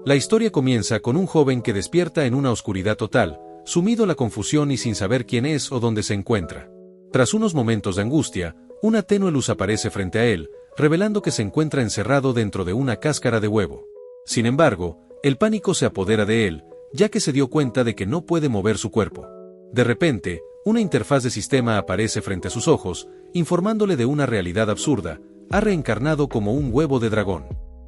La historia comienza con un joven que despierta en una oscuridad total, sumido en la confusión y sin saber quién es o dónde se encuentra. Tras unos momentos de angustia, una tenue luz aparece frente a él, revelando que se encuentra encerrado dentro de una cáscara de huevo. Sin embargo, el pánico se apodera de él, ya que se dio cuenta de que no puede mover su cuerpo. De repente, una interfaz de sistema aparece frente a sus ojos, informándole de una realidad absurda: ha reencarnado como un huevo de dragón.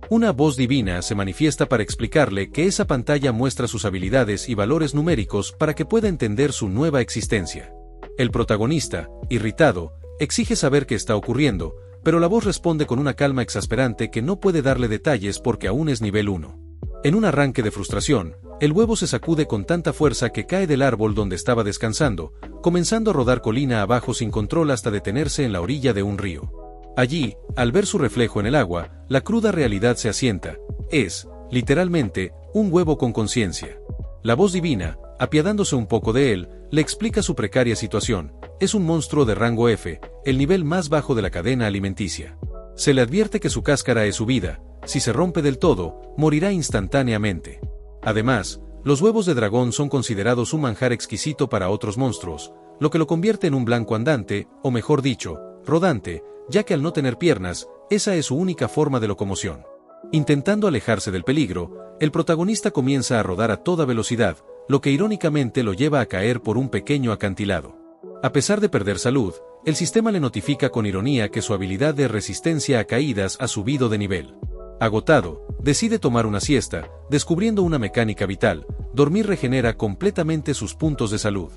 Una voz divina se manifiesta para explicarle que esa pantalla muestra sus habilidades y valores numéricos para que pueda entender su nueva existencia. El protagonista, irritado, exige saber qué está ocurriendo, pero la voz responde con una calma exasperante que no puede darle detalles porque aún es nivel 1. En un arranque de frustración, el huevo se sacude con tanta fuerza que cae del árbol donde estaba descansando, comenzando a rodar colina abajo sin control hasta detenerse en la orilla de un río. Allí, al ver su reflejo en el agua, la cruda realidad se asienta: es, literalmente, un huevo con conciencia. La voz divina, apiadándose un poco de él, le explica su precaria situación: es un monstruo de rango F, el nivel más bajo de la cadena alimenticia. Se le advierte que su cáscara es su vida, si se rompe del todo, morirá instantáneamente. Además, los huevos de dragón son considerados un manjar exquisito para otros monstruos, lo que lo convierte en un blanco andante, o mejor dicho, rodante, ya que al no tener piernas, esa es su única forma de locomoción. Intentando alejarse del peligro, el protagonista comienza a rodar a toda velocidad, lo que irónicamente lo lleva a caer por un pequeño acantilado. A pesar de perder salud, el sistema le notifica con ironía que su habilidad de resistencia a caídas ha subido de nivel. Agotado, decide tomar una siesta, descubriendo una mecánica vital: dormir regenera completamente sus puntos de salud.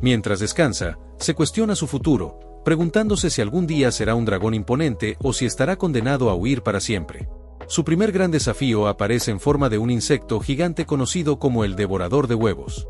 Mientras descansa, se cuestiona su futuro, preguntándose si algún día será un dragón imponente o si estará condenado a huir para siempre. Su primer gran desafío aparece en forma de un insecto gigante conocido como el devorador de huevos.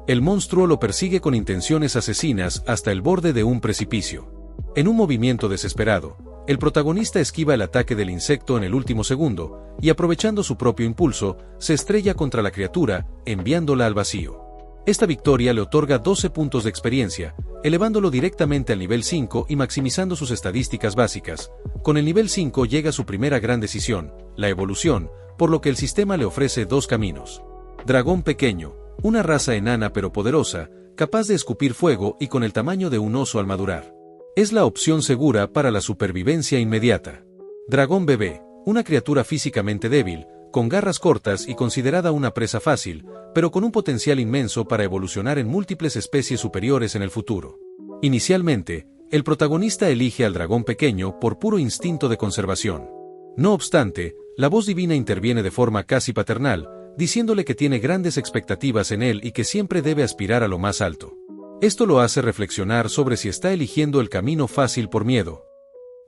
El monstruo lo persigue con intenciones asesinas hasta el borde de un precipicio. En un movimiento desesperado, el protagonista esquiva el ataque del insecto en el último segundo, y aprovechando su propio impulso, se estrella contra la criatura, enviándola al vacío. Esta victoria le otorga 12 puntos de experiencia, elevándolo directamente al nivel 5 y maximizando sus estadísticas básicas. Con el nivel 5 llega su primera gran decisión, la evolución, por lo que el sistema le ofrece dos caminos. Dragón pequeño, una raza enana pero poderosa, capaz de escupir fuego y con el tamaño de un oso al madurar. Es la opción segura para la supervivencia inmediata. Dragón bebé, una criatura físicamente débil, con garras cortas y considerada una presa fácil, pero con un potencial inmenso para evolucionar en múltiples especies superiores en el futuro. Inicialmente, el protagonista elige al dragón pequeño por puro instinto de conservación. No obstante, la voz divina interviene de forma casi paternal, diciéndole que tiene grandes expectativas en él y que siempre debe aspirar a lo más alto. Esto lo hace reflexionar sobre si está eligiendo el camino fácil por miedo.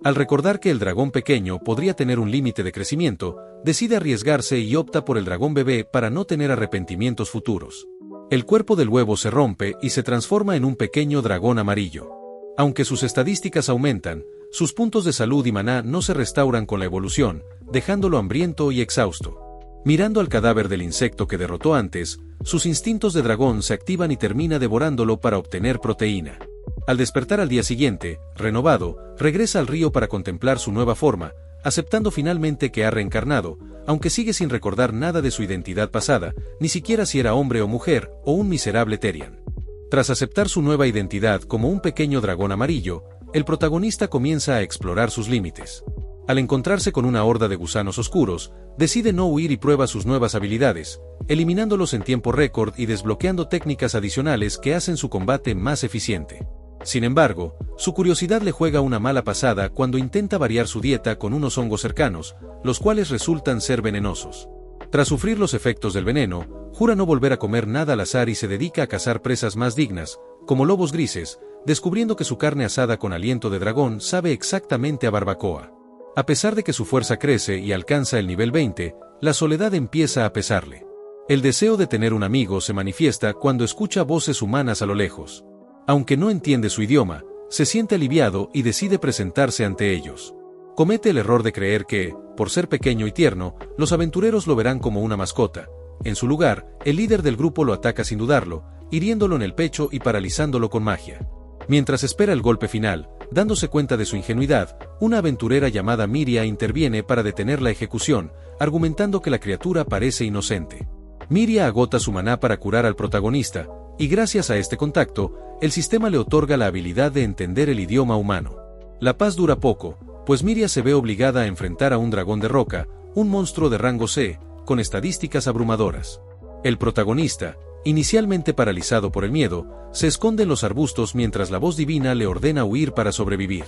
Al recordar que el dragón pequeño podría tener un límite de crecimiento, decide arriesgarse y opta por el dragón bebé para no tener arrepentimientos futuros. El cuerpo del huevo se rompe y se transforma en un pequeño dragón amarillo. Aunque sus estadísticas aumentan, sus puntos de salud y maná no se restauran con la evolución, dejándolo hambriento y exhausto. Mirando al cadáver del insecto que derrotó antes, sus instintos de dragón se activan y termina devorándolo para obtener proteína. Al despertar al día siguiente, renovado, regresa al río para contemplar su nueva forma, aceptando finalmente que ha reencarnado, aunque sigue sin recordar nada de su identidad pasada, ni siquiera si era hombre o mujer, o un miserable Therian. Tras aceptar su nueva identidad como un pequeño dragón amarillo, el protagonista comienza a explorar sus límites. Al encontrarse con una horda de gusanos oscuros, decide no huir y prueba sus nuevas habilidades, eliminándolos en tiempo récord y desbloqueando técnicas adicionales que hacen su combate más eficiente. Sin embargo, su curiosidad le juega una mala pasada cuando intenta variar su dieta con unos hongos cercanos, los cuales resultan ser venenosos. Tras sufrir los efectos del veneno, jura no volver a comer nada al azar y se dedica a cazar presas más dignas, como lobos grises, descubriendo que su carne asada con aliento de dragón sabe exactamente a barbacoa. A pesar de que su fuerza crece y alcanza el nivel 20, la soledad empieza a pesarle. El deseo de tener un amigo se manifiesta cuando escucha voces humanas a lo lejos. Aunque no entiende su idioma, se siente aliviado y decide presentarse ante ellos. Comete el error de creer que, por ser pequeño y tierno, los aventureros lo verán como una mascota. En su lugar, el líder del grupo lo ataca sin dudarlo, hiriéndolo en el pecho y paralizándolo con magia. Mientras espera el golpe final, Dándose cuenta de su ingenuidad, una aventurera llamada Miria interviene para detener la ejecución, argumentando que la criatura parece inocente. Miria agota su maná para curar al protagonista, y gracias a este contacto, el sistema le otorga la habilidad de entender el idioma humano. La paz dura poco, pues Miria se ve obligada a enfrentar a un dragón de roca, un monstruo de rango C, con estadísticas abrumadoras. El protagonista, inicialmente paralizado por el miedo, se esconde en los arbustos mientras la voz divina le ordena huir para sobrevivir.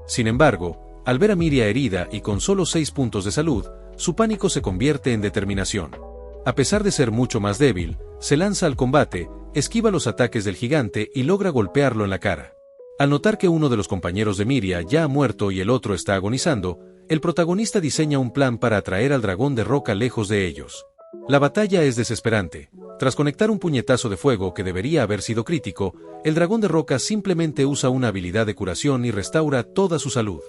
Sin embargo, al ver a Miria herida y con solo 6 puntos de salud, su pánico se convierte en determinación. A pesar de ser mucho más débil, se lanza al combate, esquiva los ataques del gigante y logra golpearlo en la cara. Al notar que uno de los compañeros de Miria ya ha muerto y el otro está agonizando, el protagonista diseña un plan para atraer al dragón de roca lejos de ellos. La batalla es desesperante. Tras conectar un puñetazo de fuego que debería haber sido crítico, el dragón de roca simplemente usa una habilidad de curación y restaura toda su salud.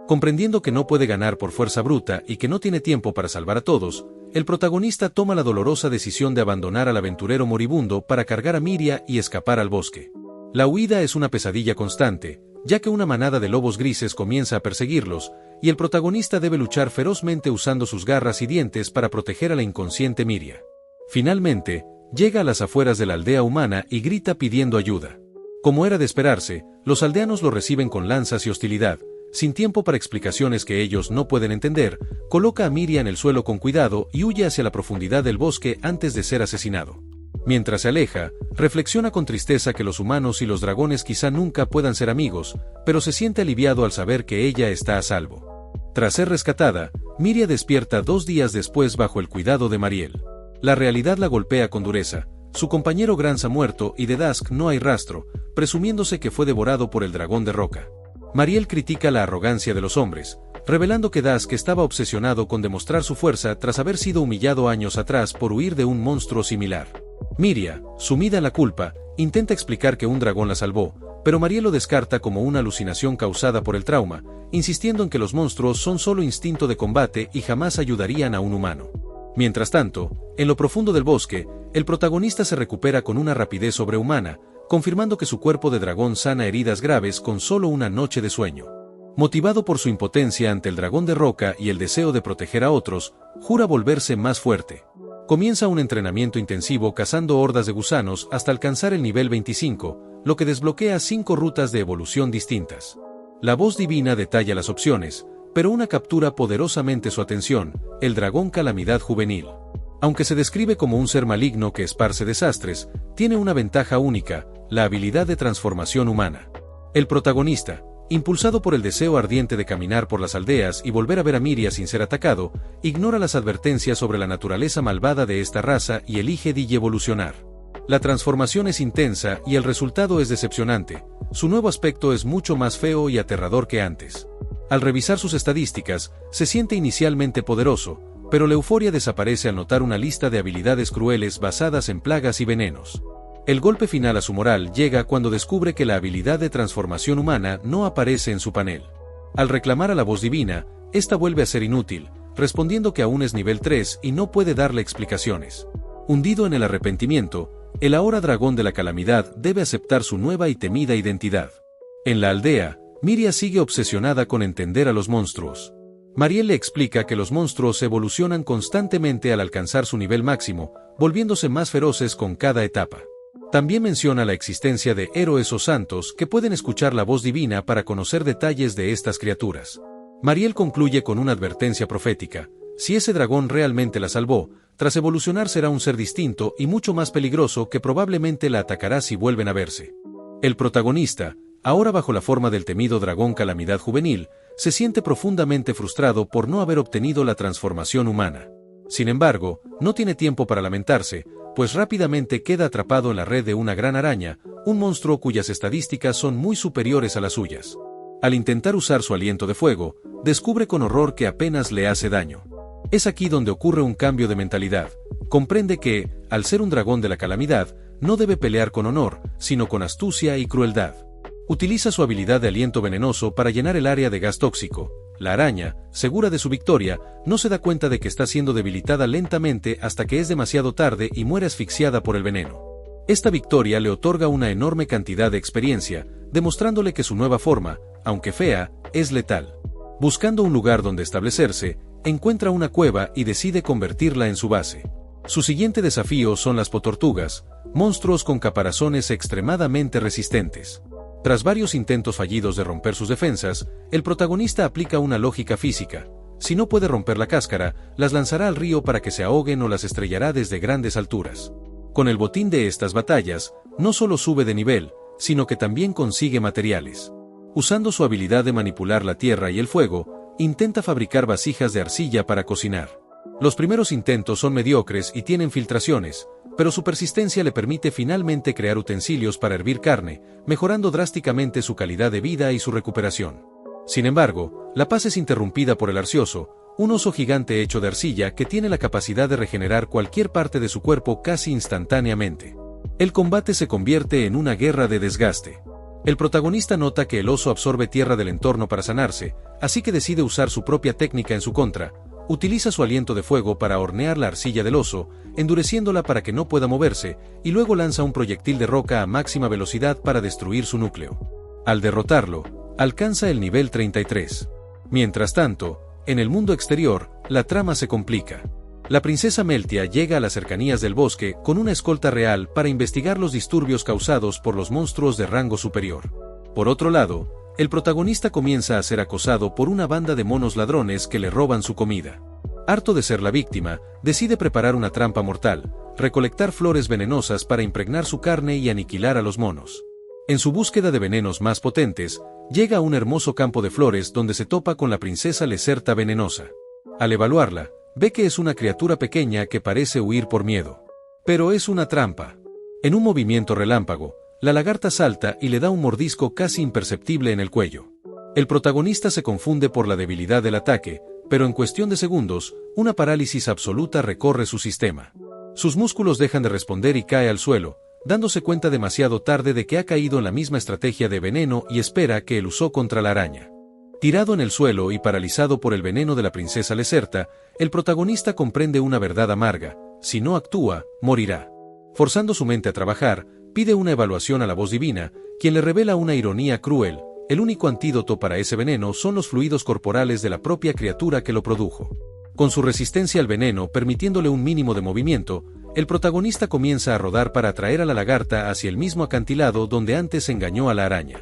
Comprendiendo que no puede ganar por fuerza bruta y que no tiene tiempo para salvar a todos, el protagonista toma la dolorosa decisión de abandonar al aventurero moribundo para cargar a Miria y escapar al bosque. La huida es una pesadilla constante, ya que una manada de lobos grises comienza a perseguirlos, y el protagonista debe luchar ferozmente usando sus garras y dientes para proteger a la inconsciente Miria. Finalmente, llega a las afueras de la aldea humana y grita pidiendo ayuda. Como era de esperarse, los aldeanos lo reciben con lanzas y hostilidad. Sin tiempo para explicaciones que ellos no pueden entender, coloca a Miria en el suelo con cuidado y huye hacia la profundidad del bosque antes de ser asesinado. Mientras se aleja, reflexiona con tristeza que los humanos y los dragones quizá nunca puedan ser amigos, pero se siente aliviado al saber que ella está a salvo. Tras ser rescatada, Miria despierta 2 días después bajo el cuidado de Mariel. La realidad la golpea con dureza. Su compañero Grans ha muerto y de Dusk no hay rastro, presumiéndose que fue devorado por el dragón de roca. Mariel critica la arrogancia de los hombres, revelando que Dusk estaba obsesionado con demostrar su fuerza tras haber sido humillado años atrás por huir de un monstruo similar. Miria, sumida en la culpa, intenta explicar que un dragón la salvó, pero Mariel lo descarta como una alucinación causada por el trauma, insistiendo en que los monstruos son solo instinto de combate y jamás ayudarían a un humano. Mientras tanto, en lo profundo del bosque, el protagonista se recupera con una rapidez sobrehumana, confirmando que su cuerpo de dragón sana heridas graves con solo una noche de sueño. Motivado por su impotencia ante el dragón de roca y el deseo de proteger a otros, jura volverse más fuerte. Comienza un entrenamiento intensivo cazando hordas de gusanos hasta alcanzar el nivel 25, lo que desbloquea 5 rutas de evolución distintas. La voz divina detalla las opciones, pero una captura poderosamente su atención: el dragón Calamidad Juvenil. Aunque se describe como un ser maligno que esparce desastres, tiene una ventaja única: la habilidad de transformación humana. El protagonista, impulsado por el deseo ardiente de caminar por las aldeas y volver a ver a Miria sin ser atacado, ignora las advertencias sobre la naturaleza malvada de esta raza y elige digievolucionar. La transformación es intensa y el resultado es decepcionante. Su nuevo aspecto es mucho más feo y aterrador que antes. Al revisar sus estadísticas, se siente inicialmente poderoso, pero la euforia desaparece al notar una lista de habilidades crueles basadas en plagas y venenos. El golpe final a su moral llega cuando descubre que la habilidad de transformación humana no aparece en su panel. Al reclamar a la voz divina, esta vuelve a ser inútil, respondiendo que aún es nivel 3 y no puede darle explicaciones. Hundido en el arrepentimiento, el ahora dragón de la calamidad debe aceptar su nueva y temida identidad. En la aldea, Miria sigue obsesionada con entender a los monstruos. Mariel le explica que los monstruos evolucionan constantemente al alcanzar su nivel máximo, volviéndose más feroces con cada etapa. También menciona la existencia de héroes o santos que pueden escuchar la voz divina para conocer detalles de estas criaturas. Mariel concluye con una advertencia profética: si ese dragón realmente la salvó, tras evolucionar será un ser distinto y mucho más peligroso que probablemente la atacará si vuelven a verse. El protagonista, ahora bajo la forma del temido dragón Calamidad Juvenil, se siente profundamente frustrado por no haber obtenido la transformación humana. Sin embargo, no tiene tiempo para lamentarse, pues rápidamente queda atrapado en la red de una gran araña, un monstruo cuyas estadísticas son muy superiores a las suyas. Al intentar usar su aliento de fuego, descubre con horror que apenas le hace daño. Es aquí donde ocurre un cambio de mentalidad. Comprende que, al ser un dragón de la calamidad, no debe pelear con honor, sino con astucia y crueldad. Utiliza su habilidad de aliento venenoso para llenar el área de gas tóxico. La araña, segura de su victoria, no se da cuenta de que está siendo debilitada lentamente hasta que es demasiado tarde y muere asfixiada por el veneno. Esta victoria le otorga una enorme cantidad de experiencia, demostrándole que su nueva forma, aunque fea, es letal. Buscando un lugar donde establecerse, encuentra una cueva y decide convertirla en su base. Su siguiente desafío son las potortugas, monstruos con caparazones extremadamente resistentes. Tras varios intentos fallidos de romper sus defensas, el protagonista aplica una lógica física. Si no puede romper la cáscara, las lanzará al río para que se ahoguen o las estrellará desde grandes alturas. Con el botín de estas batallas, no solo sube de nivel, sino que también consigue materiales. Usando su habilidad de manipular la tierra y el fuego, intenta fabricar vasijas de arcilla para cocinar. Los primeros intentos son mediocres y tienen filtraciones, pero su persistencia le permite finalmente crear utensilios para hervir carne, mejorando drásticamente su calidad de vida y su recuperación. Sin embargo, la paz es interrumpida por el Arcioso, un oso gigante hecho de arcilla que tiene la capacidad de regenerar cualquier parte de su cuerpo casi instantáneamente. El combate se convierte en una guerra de desgaste. El protagonista nota que el oso absorbe tierra del entorno para sanarse, así que decide usar su propia técnica en su contra. Utiliza su aliento de fuego para hornear la arcilla del oso, endureciéndola para que no pueda moverse, y luego lanza un proyectil de roca a máxima velocidad para destruir su núcleo. Al derrotarlo, alcanza el nivel 33. Mientras tanto, en el mundo exterior, la trama se complica. La princesa Meltia llega a las cercanías del bosque con una escolta real para investigar los disturbios causados por los monstruos de rango superior. Por otro lado, el protagonista comienza a ser acosado por una banda de monos ladrones que le roban su comida. Harto de ser la víctima, decide preparar una trampa mortal, recolectar flores venenosas para impregnar su carne y aniquilar a los monos. En su búsqueda de venenos más potentes, llega a un hermoso campo de flores donde se topa con la princesa Lacerta venenosa. Al evaluarla, ve que es una criatura pequeña que parece huir por miedo. Pero es una trampa. En un movimiento relámpago, la lagarta salta y le da un mordisco casi imperceptible en el cuello. El protagonista se confunde por la debilidad del ataque, pero en cuestión de segundos, una parálisis absoluta recorre su sistema. Sus músculos dejan de responder y cae al suelo, dándose cuenta demasiado tarde de que ha caído en la misma estrategia de veneno y espera que él usó contra la araña. Tirado en el suelo y paralizado por el veneno de la princesa Lacerta, el protagonista comprende una verdad amarga: si no actúa, morirá. Forzando su mente a trabajar, pide una evaluación a la voz divina, quien le revela una ironía cruel: el único antídoto para ese veneno son los fluidos corporales de la propia criatura que lo produjo. Con su resistencia al veneno permitiéndole un mínimo de movimiento, el protagonista comienza a rodar para atraer a la lagarta hacia el mismo acantilado donde antes engañó a la araña.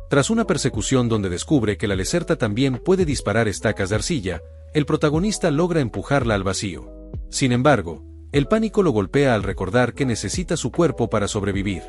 Tras una persecución donde descubre que la Lacerta también puede disparar estacas de arcilla, el protagonista logra empujarla al vacío. Sin embargo, el pánico lo golpea al recordar que necesita su cuerpo para sobrevivir.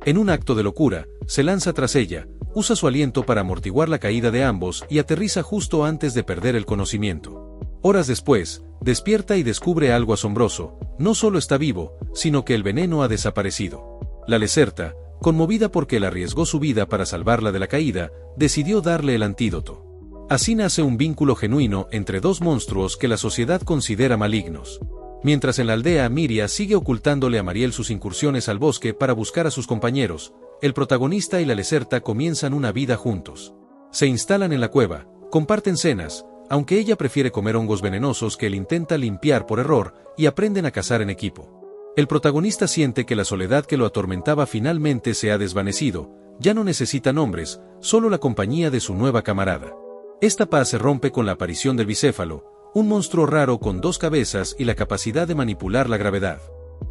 En un acto de locura, se lanza tras ella, usa su aliento para amortiguar la caída de ambos y aterriza justo antes de perder el conocimiento. Horas después, despierta y descubre algo asombroso: no solo está vivo, sino que el veneno ha desaparecido. La Lacerta, conmovida porque él arriesgó su vida para salvarla de la caída, decidió darle el antídoto. Así nace un vínculo genuino entre dos monstruos que la sociedad considera malignos. Mientras en la aldea Miria sigue ocultándole a Mariel sus incursiones al bosque para buscar a sus compañeros, el protagonista y la Lacerta comienzan una vida juntos. Se instalan en la cueva, comparten cenas, aunque ella prefiere comer hongos venenosos que él intenta limpiar por error, y aprenden a cazar en equipo. El protagonista siente que la soledad que lo atormentaba finalmente se ha desvanecido, ya no necesita nombres, solo la compañía de su nueva camarada. Esta paz se rompe con la aparición del bicéfalo, un monstruo raro con dos cabezas y la capacidad de manipular la gravedad.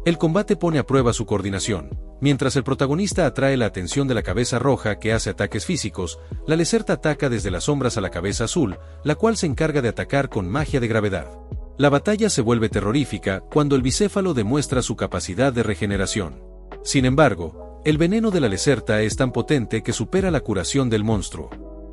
El combate pone a prueba su coordinación. Mientras el protagonista atrae la atención de la cabeza roja que hace ataques físicos, la Lacerta ataca desde las sombras a la cabeza azul, la cual se encarga de atacar con magia de gravedad. La batalla se vuelve terrorífica cuando el bicéfalo demuestra su capacidad de regeneración. Sin embargo, el veneno de la Lacerta es tan potente que supera la curación del monstruo.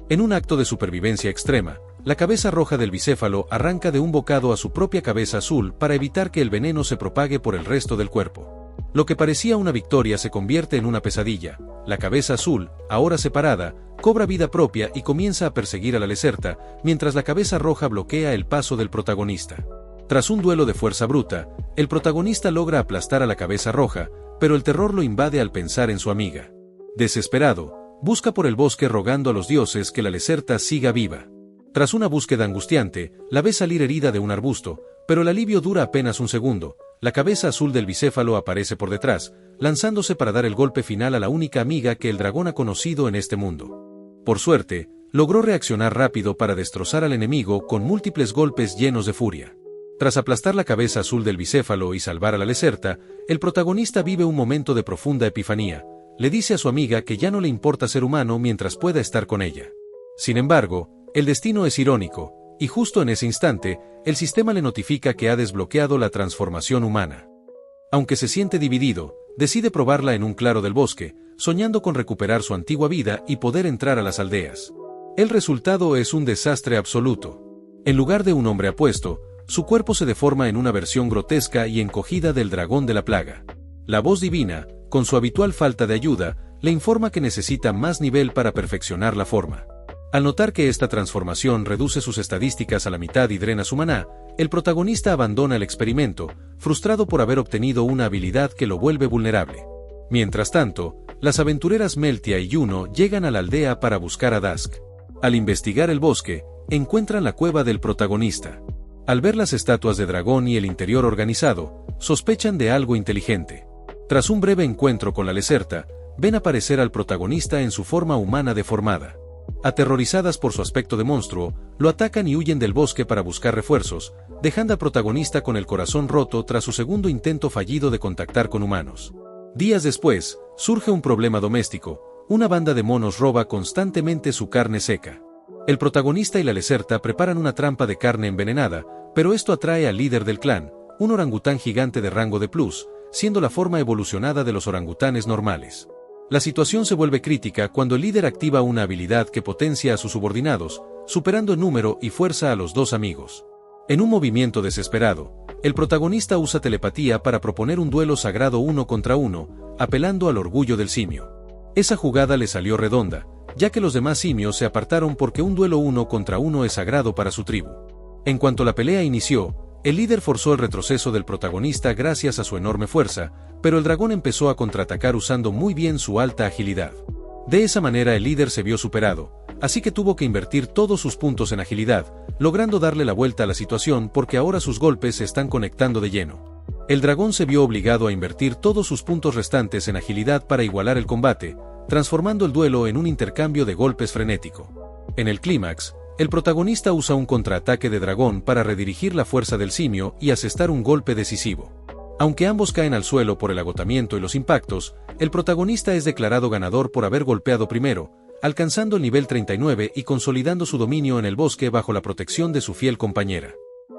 En un acto de supervivencia extrema, la cabeza roja del bicéfalo arranca de un bocado a su propia cabeza azul para evitar que el veneno se propague por el resto del cuerpo. Lo que parecía una victoria se convierte en una pesadilla. La cabeza azul, ahora separada, cobra vida propia y comienza a perseguir a la Lacerta, mientras la cabeza roja bloquea el paso del protagonista. Tras un duelo de fuerza bruta, el protagonista logra aplastar a la cabeza roja, pero el terror lo invade al pensar en su amiga. Desesperado, busca por el bosque rogando a los dioses que la Lacerta siga viva. Tras una búsqueda angustiante, la ve salir herida de un arbusto, pero el alivio dura apenas un segundo. La cabeza azul del bicéfalo aparece por detrás, lanzándose para dar el golpe final a la única amiga que el dragón ha conocido en este mundo. Por suerte, logró reaccionar rápido para destrozar al enemigo con múltiples golpes llenos de furia. Tras aplastar la cabeza azul del bicéfalo y salvar a la Lacerta, el protagonista vive un momento de profunda epifanía. Le dice a su amiga que ya no le importa ser humano mientras pueda estar con ella. Sin embargo, el destino es irónico, y justo en ese instante, el sistema le notifica que ha desbloqueado la transformación humana. Aunque se siente dividido, decide probarla en un claro del bosque, soñando con recuperar su antigua vida y poder entrar a las aldeas. El resultado es un desastre absoluto. En lugar de un hombre apuesto, su cuerpo se deforma en una versión grotesca y encogida del dragón de la plaga. La voz divina, con su habitual falta de ayuda, le informa que necesita más nivel para perfeccionar la forma. Al notar que esta transformación reduce sus estadísticas a la mitad y drena su maná, el protagonista abandona el experimento, frustrado por haber obtenido una habilidad que lo vuelve vulnerable. Mientras tanto, las aventureras Meltia y Juno llegan a la aldea para buscar a Dusk. Al investigar el bosque, encuentran la cueva del protagonista. Al ver las estatuas de dragón y el interior organizado, sospechan de algo inteligente. Tras un breve encuentro con la Lacerta, ven aparecer al protagonista en su forma humana deformada. Aterrorizadas por su aspecto de monstruo, lo atacan y huyen del bosque para buscar refuerzos, dejando al protagonista con el corazón roto tras su segundo intento fallido de contactar con humanos. Días después, surge un problema doméstico. Una banda de monos roba constantemente su carne seca. El protagonista y la Lacerta preparan una trampa de carne envenenada, pero esto atrae al líder del clan, un orangután gigante de rango de plus, siendo la forma evolucionada de los orangutanes normales. La situación se vuelve crítica cuando el líder activa una habilidad que potencia a sus subordinados, superando en número y fuerza a los dos amigos. En un movimiento desesperado, el protagonista usa telepatía para proponer un duelo sagrado 1 contra 1, apelando al orgullo del simio. Esa jugada le salió redonda, ya que los demás simios se apartaron porque un duelo 1 contra 1 es sagrado para su tribu. En cuanto la pelea inició, el líder forzó el retroceso del protagonista gracias a su enorme fuerza, pero el dragón empezó a contraatacar usando muy bien su alta agilidad. De esa manera el líder se vio superado, así que tuvo que invertir todos sus puntos en agilidad, logrando darle la vuelta a la situación porque ahora sus golpes se están conectando de lleno. El dragón se vio obligado a invertir todos sus puntos restantes en agilidad para igualar el combate, transformando el duelo en un intercambio de golpes frenético. En el clímax, el protagonista usa un contraataque de dragón para redirigir la fuerza del simio y asestar un golpe decisivo. Aunque ambos caen al suelo por el agotamiento y los impactos, el protagonista es declarado ganador por haber golpeado primero, alcanzando el nivel 39 y consolidando su dominio en el bosque bajo la protección de su fiel compañera.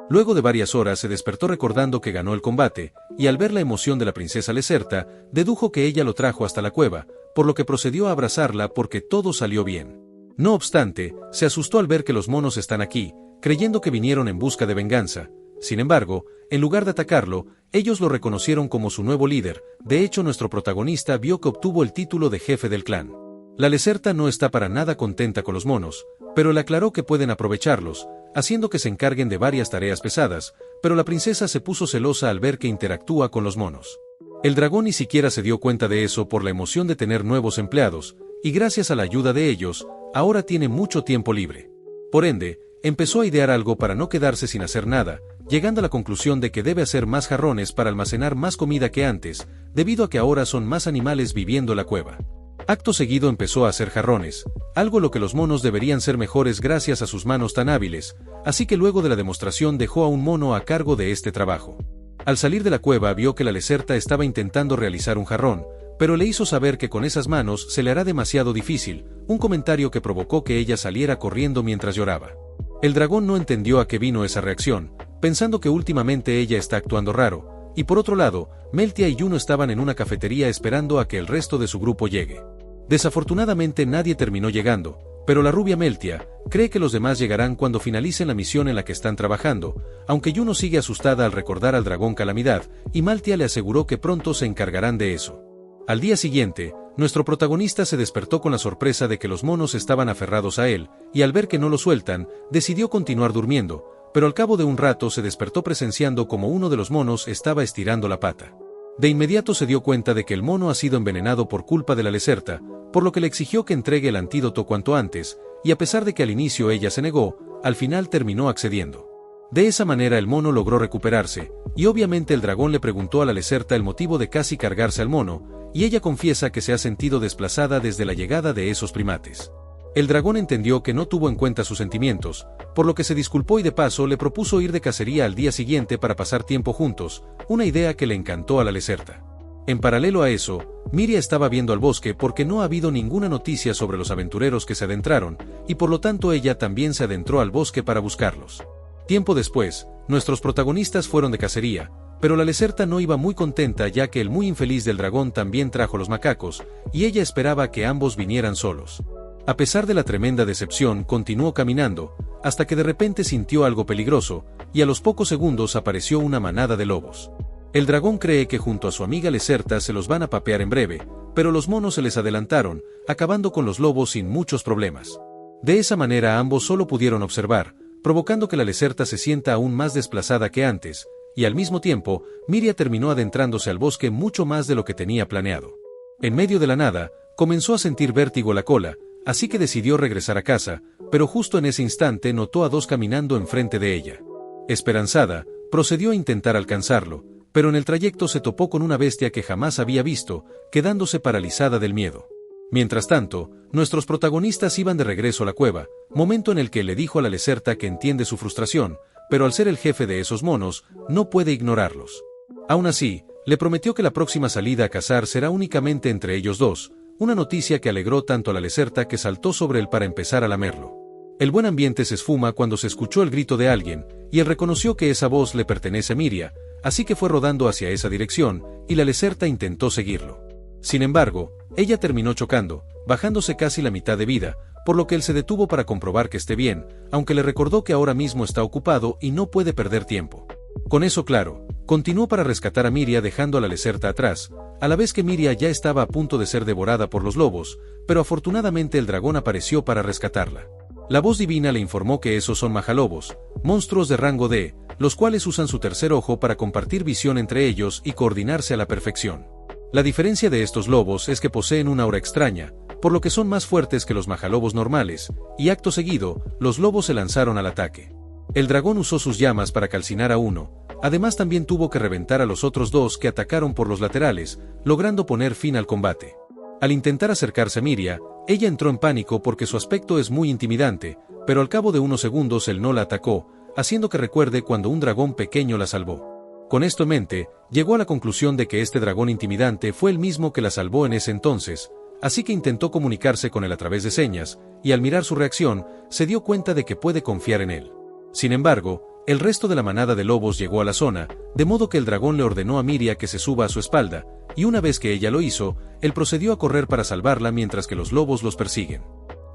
Luego de varias horas se despertó recordando que ganó el combate, y al ver la emoción de la princesa Lacerta, dedujo que ella lo trajo hasta la cueva, por lo que procedió a abrazarla porque todo salió bien. No obstante, se asustó al ver que los monos están aquí, creyendo que vinieron en busca de venganza. Sin embargo, en lugar de atacarlo, ellos lo reconocieron como su nuevo líder. De hecho, nuestro protagonista vio que obtuvo el título de jefe del clan. La Lacerta no está para nada contenta con los monos, pero le aclaró que pueden aprovecharlos, haciendo que se encarguen de varias tareas pesadas, pero la princesa se puso celosa al ver que interactúa con los monos. El dragón ni siquiera se dio cuenta de eso por la emoción de tener nuevos empleados, y gracias a la ayuda de ellos, ahora tiene mucho tiempo libre. Por ende, empezó a idear algo para no quedarse sin hacer nada, llegando a la conclusión de que debe hacer más jarrones para almacenar más comida que antes, debido a que ahora son más animales viviendo en la cueva. Acto seguido empezó a hacer jarrones, algo lo que los monos deberían ser mejores gracias a sus manos tan hábiles, así que luego de la demostración dejó a un mono a cargo de este trabajo. Al salir de la cueva vio que la Lacerta estaba intentando realizar un jarrón, pero le hizo saber que con esas manos se le hará demasiado difícil, un comentario que provocó que ella saliera corriendo mientras lloraba. El dragón no entendió a qué vino esa reacción, pensando que últimamente ella está actuando raro, y por otro lado, Meltia y Juno estaban en una cafetería esperando a que el resto de su grupo llegue. Desafortunadamente nadie terminó llegando, pero la rubia Meltia cree que los demás llegarán cuando finalicen la misión en la que están trabajando, aunque Juno sigue asustada al recordar al dragón Calamidad, y Meltia le aseguró que pronto se encargarán de eso. Al día siguiente, nuestro protagonista se despertó con la sorpresa de que los monos estaban aferrados a él, y al ver que no lo sueltan, decidió continuar durmiendo, pero al cabo de un rato se despertó presenciando como uno de los monos estaba estirando la pata. De inmediato se dio cuenta de que el mono ha sido envenenado por culpa de la Lacerta, por lo que le exigió que entregue el antídoto cuanto antes, y a pesar de que al inicio ella se negó, al final terminó accediendo. De esa manera el mono logró recuperarse, y obviamente el dragón le preguntó a la Lacerta el motivo de casi cargarse al mono, y ella confiesa que se ha sentido desplazada desde la llegada de esos primates. El dragón entendió que no tuvo en cuenta sus sentimientos, por lo que se disculpó y de paso le propuso ir de cacería al día siguiente para pasar tiempo juntos, una idea que le encantó a la Lacerta. En paralelo a eso, Miria estaba viendo al bosque porque no ha habido ninguna noticia sobre los aventureros que se adentraron, y por lo tanto ella también se adentró al bosque para buscarlos. Tiempo después, nuestros protagonistas fueron de cacería, pero la Lacerta no iba muy contenta ya que el muy infeliz del dragón también trajo los macacos, y ella esperaba que ambos vinieran solos. A pesar de la tremenda decepción, continuó caminando, hasta que de repente sintió algo peligroso, y a los pocos segundos apareció una manada de lobos. El dragón cree que junto a su amiga Lacerta se los van a papear en breve, pero los monos se les adelantaron, acabando con los lobos sin muchos problemas. De esa manera ambos solo pudieron observar, provocando que la Lacerta se sienta aún más desplazada que antes, y al mismo tiempo, Miria terminó adentrándose al bosque mucho más de lo que tenía planeado. En medio de la nada, comenzó a sentir vértigo la cola, así que decidió regresar a casa, pero justo en ese instante notó a dos caminando enfrente de ella. Esperanzada, procedió a intentar alcanzarlo, pero en el trayecto se topó con una bestia que jamás había visto, quedándose paralizada del miedo. Mientras tanto, nuestros protagonistas iban de regreso a la cueva, momento en el que le dijo a la Lacerta que entiende su frustración, pero al ser el jefe de esos monos, no puede ignorarlos. Aún así, le prometió que la próxima salida a cazar será únicamente entre ellos dos, una noticia que alegró tanto a la Lacerta que saltó sobre él para empezar a lamerlo. El buen ambiente se esfuma cuando se escuchó el grito de alguien, y él reconoció que esa voz le pertenece a Miria, así que fue rodando hacia esa dirección, y la Lacerta intentó seguirlo. Sin embargo, ella terminó chocando, bajándose casi la mitad de vida, por lo que él se detuvo para comprobar que esté bien, aunque le recordó que ahora mismo está ocupado y no puede perder tiempo. Con eso claro, continuó para rescatar a Miria dejando a la Lacerta atrás, a la vez que Miria ya estaba a punto de ser devorada por los lobos, pero afortunadamente el dragón apareció para rescatarla. La voz divina le informó que esos son majalobos, monstruos de rango D, los cuales usan su tercer ojo para compartir visión entre ellos y coordinarse a la perfección. La diferencia de estos lobos es que poseen una aura extraña, por lo que son más fuertes que los majalobos normales, y acto seguido, los lobos se lanzaron al ataque. El dragón usó sus llamas para calcinar a uno, además también tuvo que reventar a los otros dos que atacaron por los laterales, logrando poner fin al combate. Al intentar acercarse a Miria, ella entró en pánico porque su aspecto es muy intimidante, pero al cabo de unos segundos él no la atacó, haciendo que recuerde cuando un dragón pequeño la salvó. Con esto en mente, llegó a la conclusión de que este dragón intimidante fue el mismo que la salvó en ese entonces, así que intentó comunicarse con él a través de señas, y al mirar su reacción, se dio cuenta de que puede confiar en él. Sin embargo, el resto de la manada de lobos llegó a la zona, de modo que el dragón le ordenó a Miria que se suba a su espalda, y una vez que ella lo hizo, él procedió a correr para salvarla mientras que los lobos los persiguen.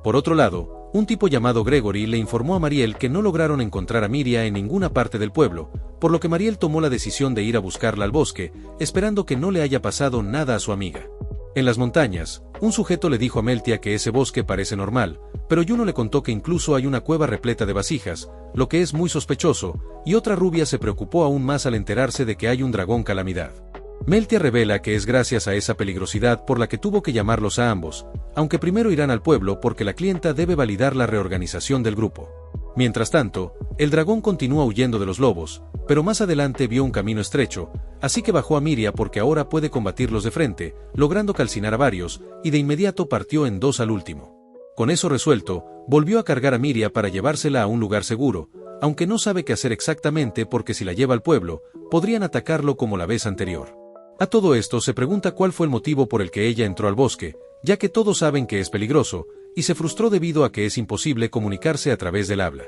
Por otro lado, un tipo llamado Gregory le informó a Mariel que no lograron encontrar a Miria en ninguna parte del pueblo, por lo que Mariel tomó la decisión de ir a buscarla al bosque, esperando que no le haya pasado nada a su amiga. En las montañas, un sujeto le dijo a Meltia que ese bosque parece normal, pero Juno le contó que incluso hay una cueva repleta de vasijas, lo que es muy sospechoso, y otra rubia se preocupó aún más al enterarse de que hay un dragón calamidad. Meltia revela que es gracias a esa peligrosidad por la que tuvo que llamarlos a ambos, aunque primero irán al pueblo porque la clienta debe validar la reorganización del grupo. Mientras tanto, el dragón continúa huyendo de los lobos, pero más adelante vio un camino estrecho, así que bajó a Miria porque ahora puede combatirlos de frente, logrando calcinar a varios, y de inmediato partió en dos al último. Con eso resuelto, volvió a cargar a Miria para llevársela a un lugar seguro, aunque no sabe qué hacer exactamente porque si la lleva al pueblo, podrían atacarlo como la vez anterior. A todo esto se pregunta cuál fue el motivo por el que ella entró al bosque, ya que todos saben que es peligroso, y se frustró debido a que es imposible comunicarse a través del habla.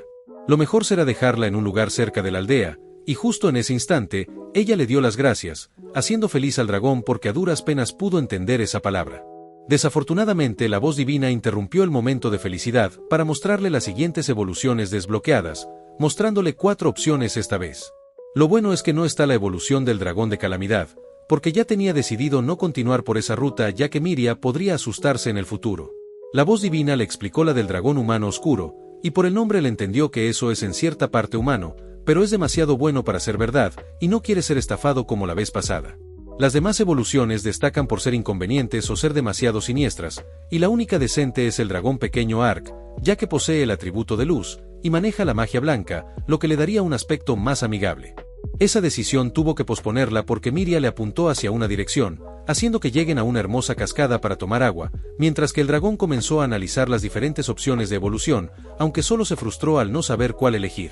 Lo mejor será dejarla en un lugar cerca de la aldea, y justo en ese instante, ella le dio las gracias, haciendo feliz al dragón porque a duras penas pudo entender esa palabra. Desafortunadamente la voz divina interrumpió el momento de felicidad para mostrarle las siguientes evoluciones desbloqueadas, mostrándole 4 opciones esta vez. Lo bueno es que no está la evolución del dragón de calamidad, porque ya tenía decidido no continuar por esa ruta ya que Miria podría asustarse en el futuro. La voz divina le explicó la del dragón humano oscuro, y por el nombre le entendió que eso es en cierta parte humano, pero es demasiado bueno para ser verdad, y no quiere ser estafado como la vez pasada. Las demás evoluciones destacan por ser inconvenientes o ser demasiado siniestras, y la única decente es el dragón pequeño Ark, ya que posee el atributo de luz, y maneja la magia blanca, lo que le daría un aspecto más amigable. Esa decisión tuvo que posponerla porque Miria le apuntó hacia una dirección, haciendo que lleguen a una hermosa cascada para tomar agua, mientras que el dragón comenzó a analizar las diferentes opciones de evolución, aunque solo se frustró al no saber cuál elegir.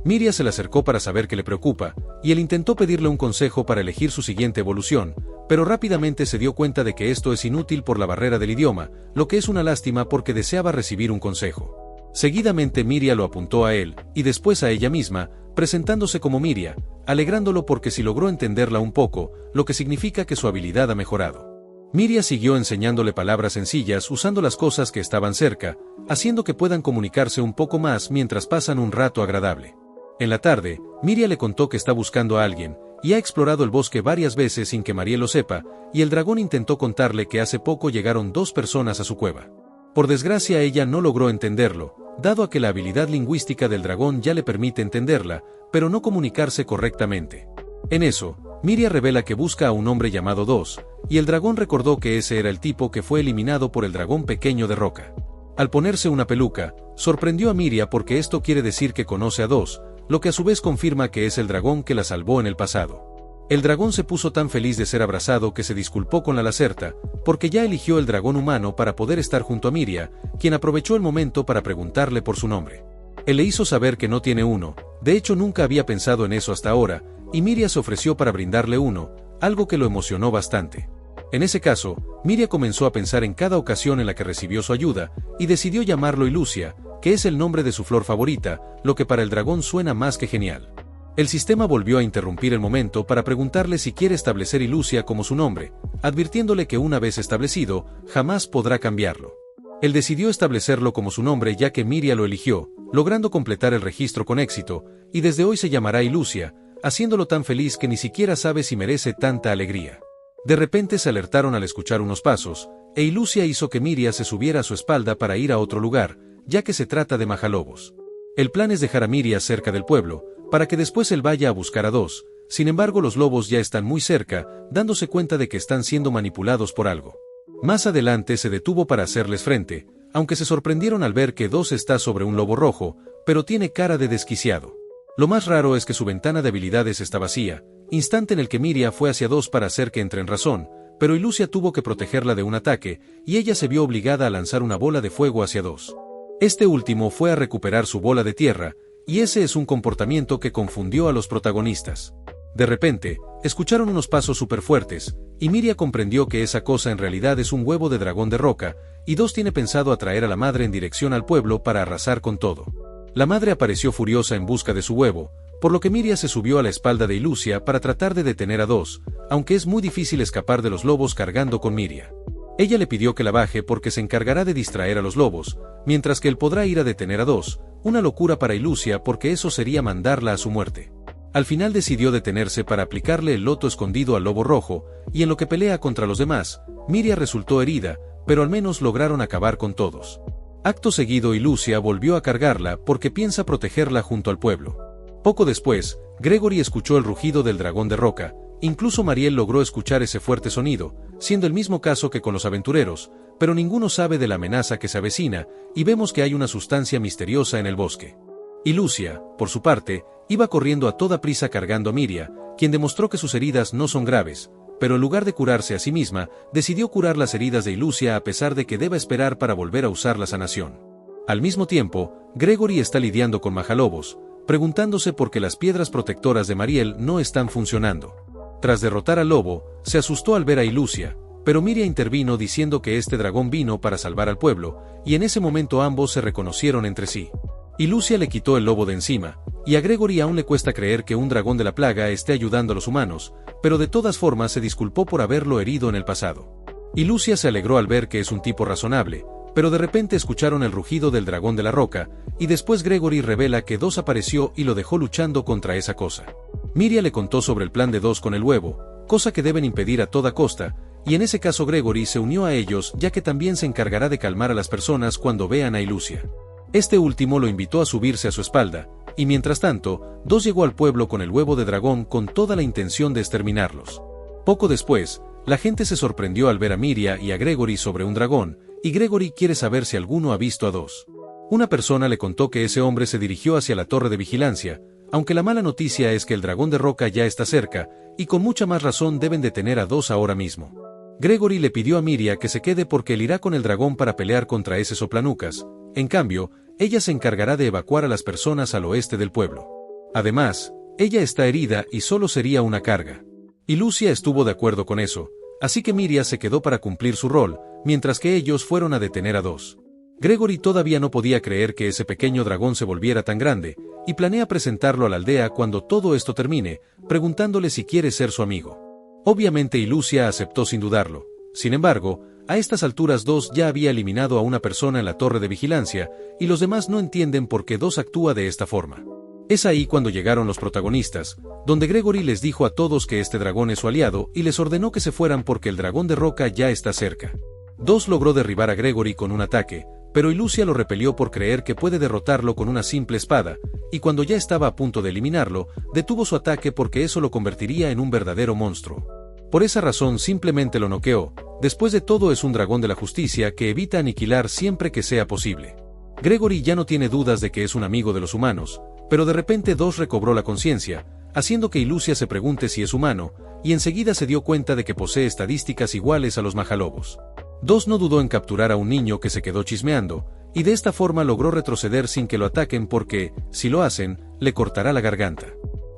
Miria se le acercó para saber qué le preocupa, y él intentó pedirle un consejo para elegir su siguiente evolución, pero rápidamente se dio cuenta de que esto es inútil por la barrera del idioma, lo que es una lástima porque deseaba recibir un consejo. Seguidamente Miria lo apuntó a él, y después a ella misma, presentándose como Miria, alegrándolo porque sí logró entenderla un poco, lo que significa que su habilidad ha mejorado. Miria siguió enseñándole palabras sencillas usando las cosas que estaban cerca, haciendo que puedan comunicarse un poco más mientras pasan un rato agradable. En la tarde, Miria le contó que está buscando a alguien, y ha explorado el bosque varias veces sin que Mariel lo sepa, y el dragón intentó contarle que hace poco llegaron 2 personas a su cueva. Por desgracia ella no logró entenderlo, dado a que la habilidad lingüística del dragón ya le permite entenderla, pero no comunicarse correctamente. En eso, Miria revela que busca a un hombre llamado Dos, y el dragón recordó que ese era el tipo que fue eliminado por el dragón pequeño de roca. Al ponerse una peluca, sorprendió a Miria porque esto quiere decir que conoce a Dos, lo que a su vez confirma que es el dragón que la salvó en el pasado. El dragón se puso tan feliz de ser abrazado que se disculpó con la Lacerta, porque ya eligió el dragón humano para poder estar junto a Miria, quien aprovechó el momento para preguntarle por su nombre. Él le hizo saber que no tiene uno, de hecho nunca había pensado en eso hasta ahora, y Miria se ofreció para brindarle uno, algo que lo emocionó bastante. En ese caso, Miria comenzó a pensar en cada ocasión en la que recibió su ayuda, y decidió llamarlo Ilusia, que es el nombre de su flor favorita, lo que para el dragón suena más que genial. El sistema volvió a interrumpir el momento para preguntarle si quiere establecer Ilusia como su nombre, advirtiéndole que una vez establecido, jamás podrá cambiarlo. Él decidió establecerlo como su nombre ya que Miria lo eligió, logrando completar el registro con éxito, y desde hoy se llamará Ilusia, haciéndolo tan feliz que ni siquiera sabe si merece tanta alegría. De repente se alertaron al escuchar unos pasos, e Ilusia hizo que Miria se subiera a su espalda para ir a otro lugar, ya que se trata de Majalobos. El plan es dejar a Miria cerca del pueblo, para que después él vaya a buscar a Dos. Sin embargo, los lobos ya están muy cerca, dándose cuenta de que están siendo manipulados por algo. Más adelante se detuvo para hacerles frente, aunque se sorprendieron al ver que Dos está sobre un lobo rojo, pero tiene cara de desquiciado. Lo más raro es que su ventana de habilidades está vacía, instante en el que Miria fue hacia Dos para hacer que entre en razón, pero Ilusia tuvo que protegerla de un ataque, y ella se vio obligada a lanzar una bola de fuego hacia Dos. Este último fue a recuperar su bola de tierra, y ese es un comportamiento que confundió a los protagonistas. De repente, escucharon unos pasos súper fuertes, y Miria comprendió que esa cosa en realidad es un huevo de dragón de roca, y Dos tiene pensado atraer a la madre en dirección al pueblo para arrasar con todo. La madre apareció furiosa en busca de su huevo, por lo que Miria se subió a la espalda de Ilusia para tratar de detener a Dos, aunque es muy difícil escapar de los lobos cargando con Miria. Ella le pidió que la baje porque se encargará de distraer a los lobos, mientras que él podrá ir a detener a Dos, una locura para Ilusia porque eso sería mandarla a su muerte. Al final decidió detenerse para aplicarle el loto escondido al lobo rojo, y en lo que pelea contra los demás, Miria resultó herida, pero al menos lograron acabar con todos. Acto seguido Ilusia volvió a cargarla porque piensa protegerla junto al pueblo. Poco después, Gregory escuchó el rugido del dragón de roca, incluso Mariel logró escuchar ese fuerte sonido, siendo el mismo caso que con los aventureros, pero ninguno sabe de la amenaza que se avecina, y vemos que hay una sustancia misteriosa en el bosque. Ilusia, por su parte, iba corriendo a toda prisa cargando a Miria, quien demostró que sus heridas no son graves, pero en lugar de curarse a sí misma, decidió curar las heridas de Ilusia a pesar de que deba esperar para volver a usar la sanación. Al mismo tiempo, Gregory está lidiando con Majalobos, preguntándose por qué las piedras protectoras de Mariel no están funcionando. Tras derrotar al lobo, se asustó al ver a Ilusia, pero Miria intervino diciendo que este dragón vino para salvar al pueblo, y en ese momento ambos se reconocieron entre sí. Ilusia le quitó el lobo de encima, y a Gregory aún le cuesta creer que un dragón de la plaga esté ayudando a los humanos, pero de todas formas se disculpó por haberlo herido en el pasado. Ilusia se alegró al ver que es un tipo razonable, pero de repente escucharon el rugido del dragón de la roca, y después Gregory revela que Dos apareció y lo dejó luchando contra esa cosa. Miria le contó sobre el plan de Dos con el huevo, cosa que deben impedir a toda costa, y en ese caso Gregory se unió a ellos ya que también se encargará de calmar a las personas cuando vean a Ilusia. Este último lo invitó a subirse a su espalda, y mientras tanto, Dos llegó al pueblo con el huevo de dragón con toda la intención de exterminarlos. Poco después, la gente se sorprendió al ver a Miria y a Gregory sobre un dragón, y Gregory quiere saber si alguno ha visto a Dos. Una persona le contó que ese hombre se dirigió hacia la torre de vigilancia, aunque la mala noticia es que el dragón de roca ya está cerca, y con mucha más razón deben detener a dos ahora mismo. Gregory le pidió a Miria que se quede porque él irá con el dragón para pelear contra ese soplanucas. En cambio, ella se encargará de evacuar a las personas al oeste del pueblo. Además, ella está herida y solo sería una carga. Y Lucia estuvo de acuerdo con eso, así que Miria se quedó para cumplir su rol, mientras que ellos fueron a detener a dos. Gregory todavía no podía creer que ese pequeño dragón se volviera tan grande, y planea presentarlo a la aldea cuando todo esto termine, preguntándole si quiere ser su amigo. Obviamente Lucia aceptó sin dudarlo. Sin embargo, a estas alturas Dos ya había eliminado a una persona en la torre de vigilancia, y los demás no entienden por qué Dos actúa de esta forma. Es ahí cuando llegaron los protagonistas, donde Gregory les dijo a todos que este dragón es su aliado y les ordenó que se fueran porque el dragón de roca ya está cerca. Dos logró derribar a Gregory con un ataque, pero Lucia lo repelió por creer que puede derrotarlo con una simple espada, y cuando ya estaba a punto de eliminarlo, detuvo su ataque porque eso lo convertiría en un verdadero monstruo. Por esa razón simplemente lo noqueó. Después de todo es un dragón de la justicia que evita aniquilar siempre que sea posible. Gregory ya no tiene dudas de que es un amigo de los humanos, pero de repente Dos recobró la conciencia, haciendo que Lucia se pregunte si es humano, y enseguida se dio cuenta de que posee estadísticas iguales a los majalobos. Dos no dudó en capturar a un niño que se quedó chismeando, y de esta forma logró retroceder sin que lo ataquen porque, si lo hacen, le cortará la garganta.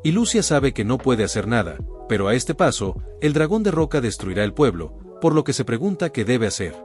Y Lucia sabe que no puede hacer nada, pero a este paso, el dragón de roca destruirá el pueblo, por lo que se pregunta qué debe hacer.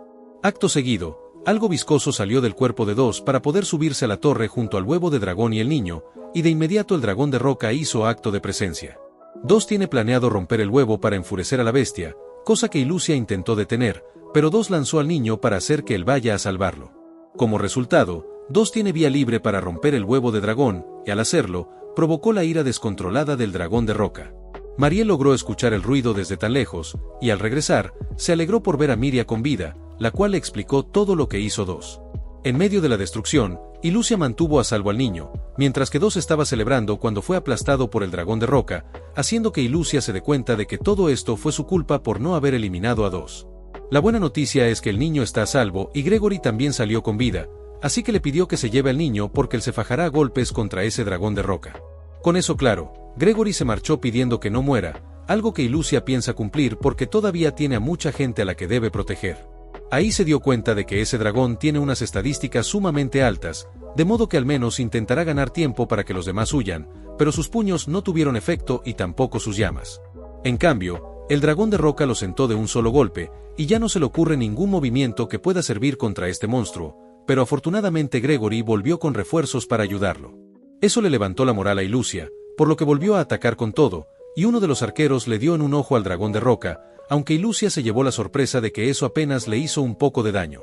Acto seguido, algo viscoso salió del cuerpo de Dos para poder subirse a la torre junto al huevo de dragón y el niño, y de inmediato el dragón de roca hizo acto de presencia. Dos tiene planeado romper el huevo para enfurecer a la bestia, cosa que Lucia intentó detener, pero Dos lanzó al niño para hacer que él vaya a salvarlo. Como resultado, Dos tiene vía libre para romper el huevo de dragón, y al hacerlo, provocó la ira descontrolada del dragón de roca. Mariel logró escuchar el ruido desde tan lejos, y al regresar, se alegró por ver a Miria con vida, la cual le explicó todo lo que hizo Dos. En medio de la destrucción, Lucia mantuvo a salvo al niño, mientras que Dos estaba celebrando cuando fue aplastado por el dragón de roca, haciendo que Lucia se dé cuenta de que todo esto fue su culpa por no haber eliminado a Dos. La buena noticia es que el niño está a salvo y Gregory también salió con vida, así que le pidió que se lleve al niño porque él se fajará a golpes contra ese dragón de roca. Con eso claro, Gregory se marchó pidiendo que no muera, algo que Lucia piensa cumplir porque todavía tiene a mucha gente a la que debe proteger. Ahí se dio cuenta de que ese dragón tiene unas estadísticas sumamente altas, de modo que al menos intentará ganar tiempo para que los demás huyan, pero sus puños no tuvieron efecto y tampoco sus llamas. En cambio, el dragón de roca lo sentó de un solo golpe, y ya no se le ocurre ningún movimiento que pueda servir contra este monstruo, pero afortunadamente Gregory volvió con refuerzos para ayudarlo. Eso le levantó la moral a Lucia, por lo que volvió a atacar con todo, y uno de los arqueros le dio en un ojo al dragón de roca, aunque Lucia se llevó la sorpresa de que eso apenas le hizo un poco de daño.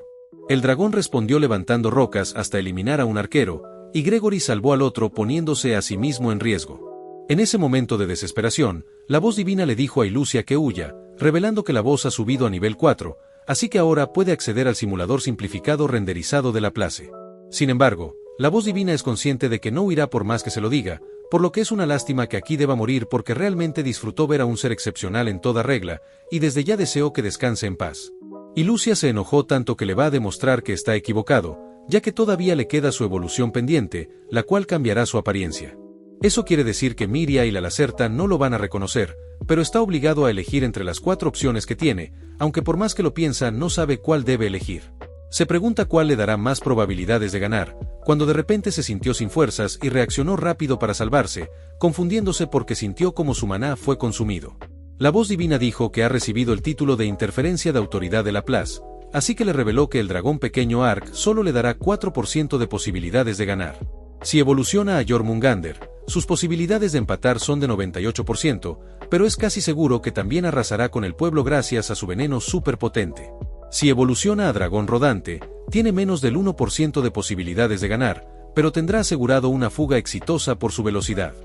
El dragón respondió levantando rocas hasta eliminar a un arquero, y Gregory salvó al otro poniéndose a sí mismo en riesgo. En ese momento de desesperación, la voz divina le dijo a Lucia que huya, revelando que la voz ha subido a nivel 4, así que ahora puede acceder al simulador simplificado renderizado de la Place. Sin embargo, la voz divina es consciente de que no huirá por más que se lo diga, por lo que es una lástima que aquí deba morir porque realmente disfrutó ver a un ser excepcional en toda regla, y desde ya deseó que descanse en paz. Y Lucia se enojó tanto que le va a demostrar que está equivocado, ya que todavía le queda su evolución pendiente, la cual cambiará su apariencia. Eso quiere decir que Miria y la Lacerta no lo van a reconocer, pero está obligado a elegir entre las 4 opciones que tiene, aunque por más que lo piensa no sabe cuál debe elegir. Se pregunta cuál le dará más probabilidades de ganar, cuando de repente se sintió sin fuerzas y reaccionó rápido para salvarse, confundiéndose porque sintió como su maná fue consumido. La voz divina dijo que ha recibido el título de interferencia de autoridad de la Place, así que le reveló que el dragón pequeño Ark solo le dará 4% de posibilidades de ganar. Si evoluciona a Jormungandr, sus posibilidades de empatar son de 98%, pero es casi seguro que también arrasará con el pueblo gracias a su veneno superpotente. Si evoluciona a Dragón Rodante, tiene menos del 1% de posibilidades de ganar, pero tendrá asegurado una fuga exitosa por su velocidad.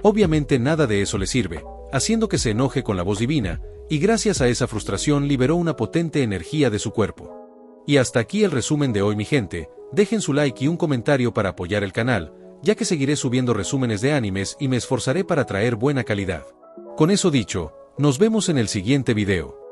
Obviamente nada de eso le sirve, haciendo que se enoje con la voz divina, y gracias a esa frustración liberó una potente energía de su cuerpo. Y hasta aquí el resumen de hoy mi gente, dejen su like y un comentario para apoyar el canal, ya que seguiré subiendo resúmenes de animes y me esforzaré para traer buena calidad. Con eso dicho, nos vemos en el siguiente video.